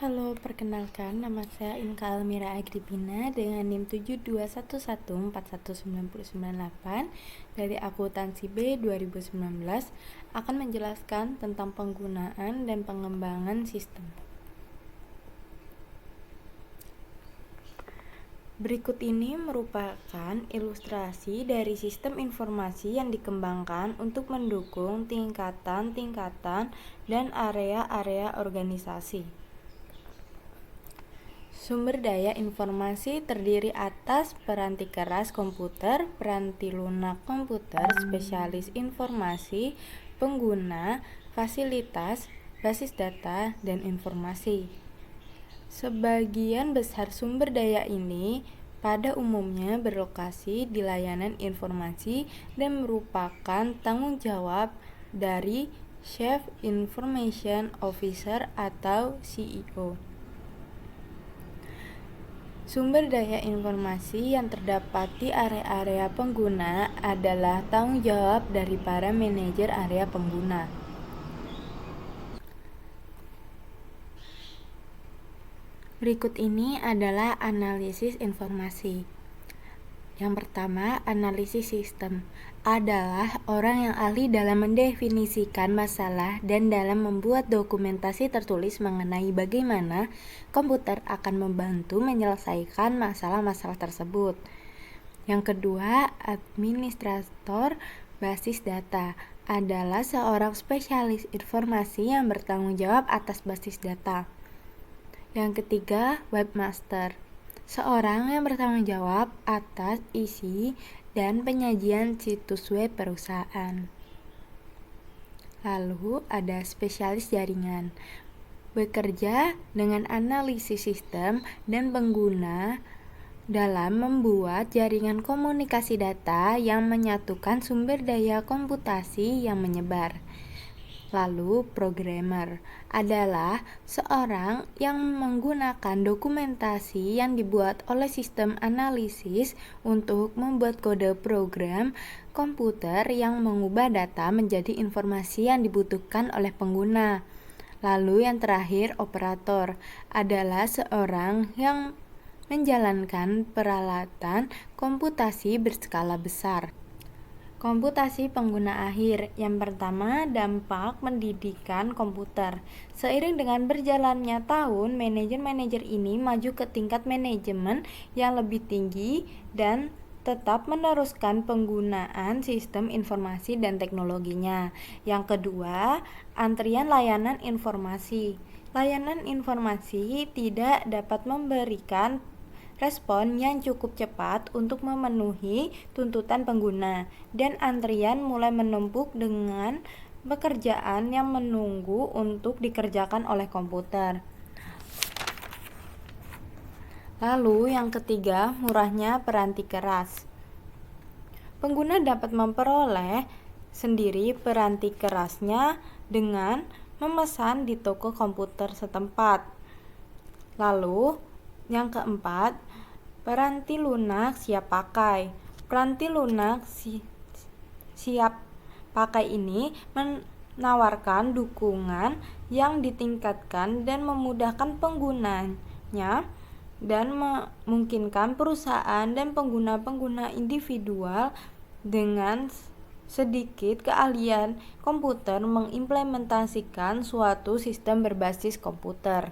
Halo, perkenalkan nama saya Inka Almira Agripina dengan NIM 7211419198 dari akuntansi B 2019 akan menjelaskan tentang penggunaan dan pengembangan sistem. Berikut ini merupakan ilustrasi dari sistem informasi yang dikembangkan untuk mendukung tingkatan-tingkatan dan area-area organisasi. Sumber daya informasi terdiri atas peranti keras komputer, peranti lunak komputer, spesialis informasi, pengguna, fasilitas, basis data, dan informasi. Sebagian besar sumber daya ini pada umumnya berlokasi di layanan informasi dan merupakan tanggung jawab dari Chief Information Officer atau CEO. Sumber daya informasi yang terdapat di area-area pengguna adalah tanggung jawab dari para manajer area pengguna. Berikut ini adalah analisis informasi. Yang pertama, analisis sistem adalah orang yang ahli dalam mendefinisikan masalah dan dalam membuat dokumentasi tertulis mengenai bagaimana komputer akan membantu menyelesaikan masalah-masalah tersebut. Yang kedua, administrator basis data adalah seorang spesialis informasi yang bertanggung jawab atas basis data. Yang ketiga, webmaster, seorang yang bertanggung jawab atas isi dan penyajian situs web perusahaan. Lalu ada spesialis jaringan, bekerja dengan analisis sistem dan pengguna dalam membuat jaringan komunikasi data yang menyatukan sumber daya komputasi yang menyebar. Lalu, programmer adalah seorang yang menggunakan dokumentasi yang dibuat oleh sistem analisis untuk membuat kode program komputer yang mengubah data menjadi informasi yang dibutuhkan oleh pengguna. Lalu yang terakhir, operator adalah seorang yang menjalankan peralatan komputasi berskala besar. Komputasi pengguna akhir. Yang pertama, dampak pendidikan komputer. Seiring dengan berjalannya tahun, manajer-manajer ini maju ke tingkat manajemen yang lebih tinggi dan tetap meneruskan penggunaan sistem informasi dan teknologinya. Yang kedua, antrian layanan informasi. Layanan informasi tidak dapat memberikan respon yang cukup cepat untuk memenuhi tuntutan pengguna, dan antrian mulai menumpuk dengan pekerjaan yang menunggu untuk dikerjakan oleh komputer. Lalu yang ketiga, murahnya peranti keras. Pengguna dapat memperoleh sendiri peranti kerasnya dengan memesan di toko komputer setempat. Lalu yang keempat, peranti lunak siap pakai. Peranti lunak siap pakai ini menawarkan dukungan yang ditingkatkan dan memudahkan penggunanya dan memungkinkan perusahaan dan pengguna-pengguna individual dengan sedikit keahlian komputer mengimplementasikan suatu sistem berbasis komputer.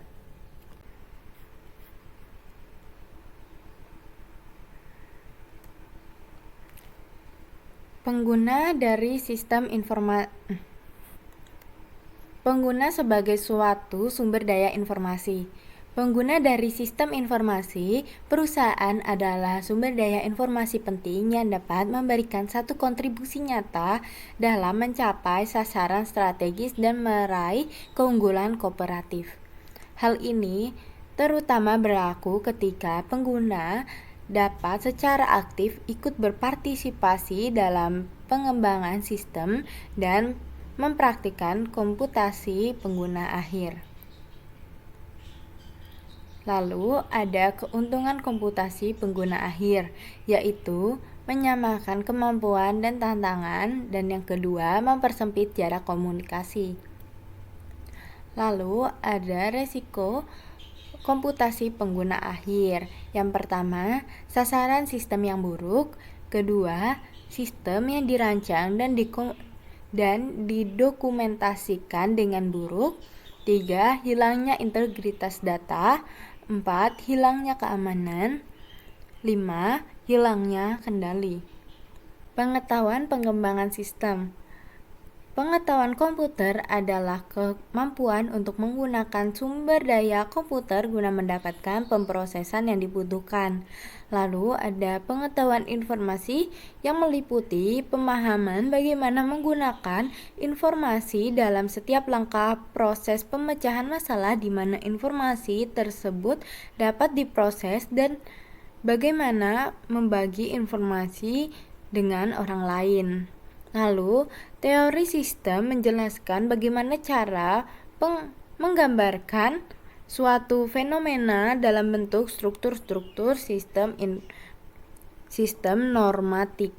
Pengguna dari sistem pengguna sebagai suatu sumber daya informasi. Pengguna dari sistem informasi perusahaan adalah sumber daya informasi penting yang dapat memberikan satu kontribusi nyata dalam mencapai sasaran strategis dan meraih keunggulan kooperatif. Hal ini terutama berlaku ketika pengguna dapat secara aktif ikut berpartisipasi dalam pengembangan sistem dan mempraktikkan komputasi pengguna akhir. Lalu ada keuntungan komputasi pengguna akhir, yaitu menyamakan kemampuan dan tantangan, dan yang kedua mempersempit jarak komunikasi. Lalu ada resiko komputasi pengguna akhir. Yang pertama, sasaran sistem yang buruk. Kedua, sistem yang dirancang dan didokumentasikan dengan buruk. 3. Hilangnya integritas data. 4. Hilangnya keamanan. 5. Hilangnya kendali. Pengetahuan pengembangan sistem. Pengetahuan komputer adalah kemampuan untuk menggunakan sumber daya komputer guna mendapatkan pemrosesan yang dibutuhkan. Lalu ada pengetahuan informasi yang meliputi pemahaman bagaimana menggunakan informasi dalam setiap langkah proses pemecahan masalah di mana informasi tersebut dapat diproses dan bagaimana membagi informasi dengan orang lain. Lalu, teori sistem menjelaskan bagaimana cara menggambarkan suatu fenomena dalam bentuk struktur-struktur sistem normatif.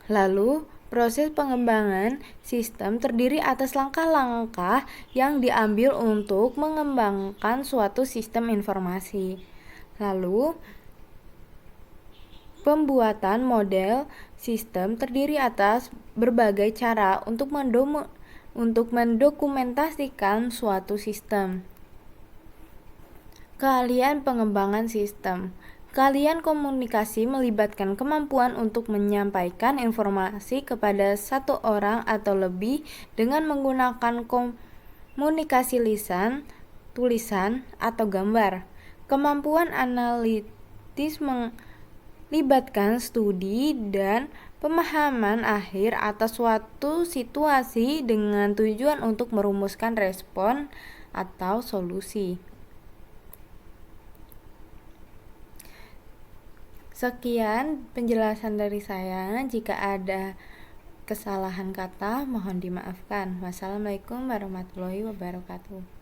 Lalu, proses pengembangan sistem terdiri atas langkah-langkah yang diambil untuk mengembangkan suatu sistem informasi. Lalu, pembuatan model sistem terdiri atas berbagai cara untuk mendokumentasikan suatu sistem. Keahlian pengembangan sistem. Keahlian komunikasi melibatkan kemampuan untuk menyampaikan informasi kepada satu orang atau lebih dengan menggunakan komunikasi lisan, tulisan, atau gambar. Kemampuan analitis melibatkan studi dan pemahaman akhir atas suatu situasi dengan tujuan untuk merumuskan respon atau solusi. Sekian penjelasan dari saya. Jika ada kesalahan kata, mohon dimaafkan. Wassalamualaikum warahmatullahi wabarakatuh.